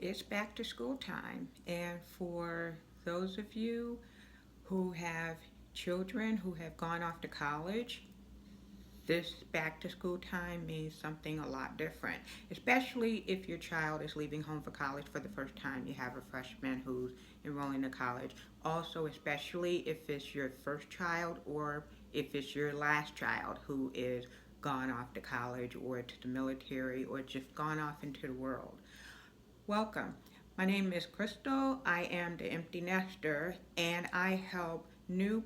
It's back to school time, and for those of you who have children who have gone off to college, this back to school time means something a lot different, especially if your child is leaving home for college for the first time. You have a freshman who's enrolling in college. Also, especially if it's your first child or if it's your last child who is gone off to college or to the military or just gone off into the world. Welcome. My name is Crystal. I am the empty nester, and I help new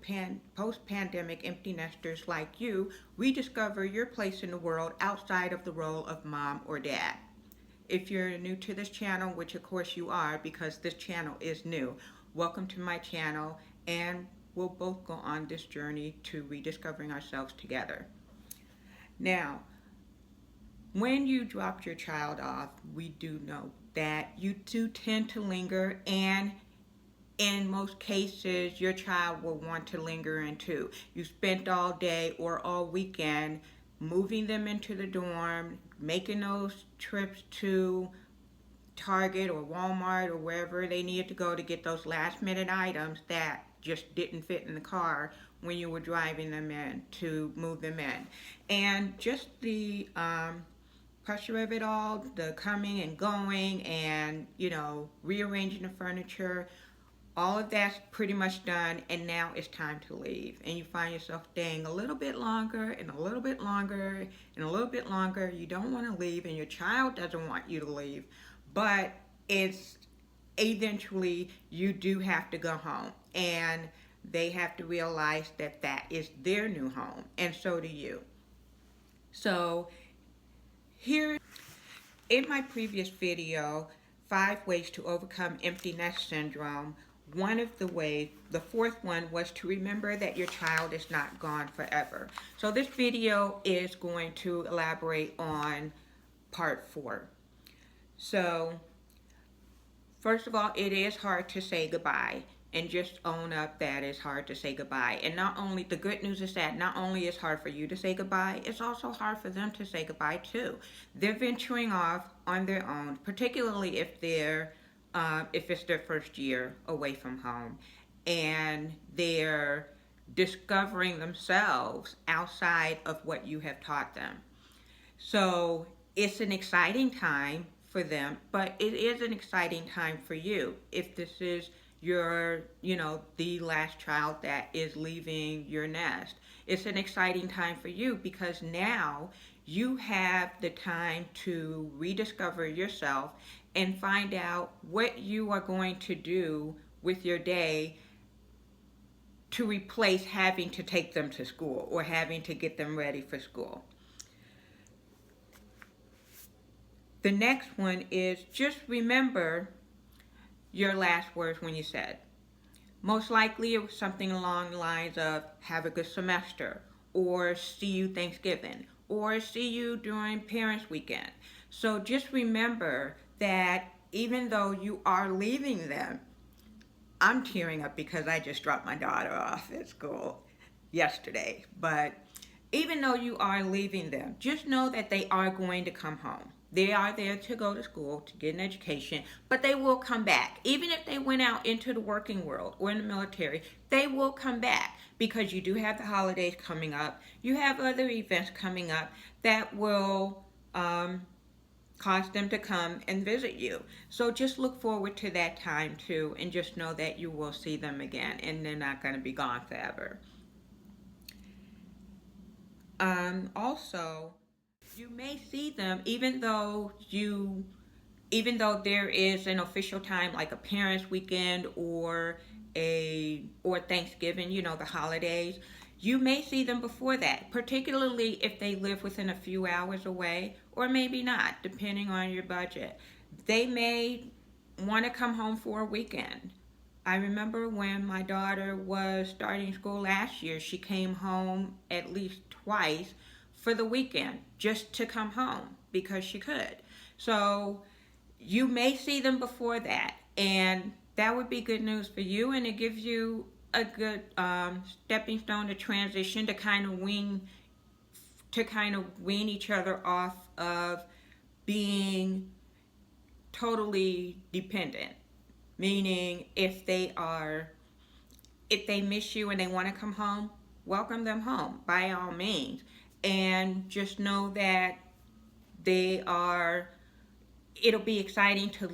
post-pandemic empty nesters like you rediscover your place in the world outside of the role of mom or dad. If you're new to this channel, which of course you are because this channel is new, welcome to my channel, and we'll both go on this journey to rediscovering ourselves together. Now, when you drop your child off, we do know that you do tend to linger, and in most cases, your child will want to linger in too. You spent all day or all weekend moving them into the dorm, making those trips to Target or Walmart or wherever they needed to go to get those last minute items that just didn't fit in the car when you were driving them in to move them in. And just the pressure of it all, the coming and going and, rearranging the furniture, all of that's pretty much done, and now it's time to leave. And you find yourself staying a little bit longer and a little bit longer and a little bit longer. You don't want to leave, and your child doesn't want you to leave, but it's eventually you do have to go home, and they have to realize that that is their new home, and so do you. So here in my previous video, 5 ways to overcome empty nest syndrome, one of the ways, the fourth one, was to remember that your child is not gone forever. So this video is going to elaborate on part 4. So first of all, it is hard to say goodbye, and just own up that it's hard to say goodbye. And not only, the good news is that not only is it hard for you to say goodbye, it's also hard for them to say goodbye too. They're venturing off on their own, particularly if it's their first year away from home, and they're discovering themselves outside of what you have taught them. So it's an exciting time for them, but it is an exciting time for you if this is your, the last child that is leaving your nest. It's an exciting time for you because now you have the time to rediscover yourself and find out what you are going to do with your day to replace having to take them to school or having to get them ready for school. The next one is just remember your last words when you said. Most likely it was something along the lines of have a good semester, or see you Thanksgiving, or see you during Parents Weekend. So just remember that even though you are leaving them, I'm tearing up because I just dropped my daughter off at school yesterday, but even though you are leaving them, just know that they are going to come home. They are there to go to school, to get an education, but they will come back. Even if they went out into the working world or in the military, they will come back because you do have the holidays coming up. You have other events coming up that will cause them to come and visit you. So just look forward to that time too, and just know that you will see them again and they're not going to be gone forever. Also, you may see them even though there is an official time like a Parents Weekend or Thanksgiving, the holidays. You may see them before that, particularly if they live within a few hours away, or maybe not, depending on your budget. They may want to come home for a weekend. I remember when my daughter was starting school last year, she came home at least twice for the weekend just to come home because she could. So you may see them before that, and that would be good news for you, and it gives you a good stepping stone to transition to kind of wean each other off of being totally dependent, meaning if they miss you and they want to come home, welcome them home by all means. And just know that they are, it'll be exciting to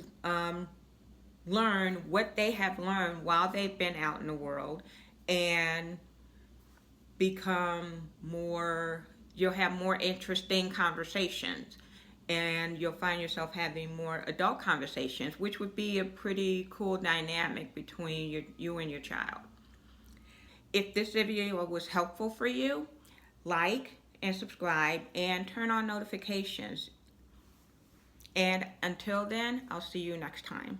learn what they have learned while they've been out in the world, and become more, you'll have more interesting conversations, and you'll find yourself having more adult conversations, which would be a pretty cool dynamic between you and your child. If this video was helpful for you, like and subscribe and turn on notifications. And until then, I'll see you next time.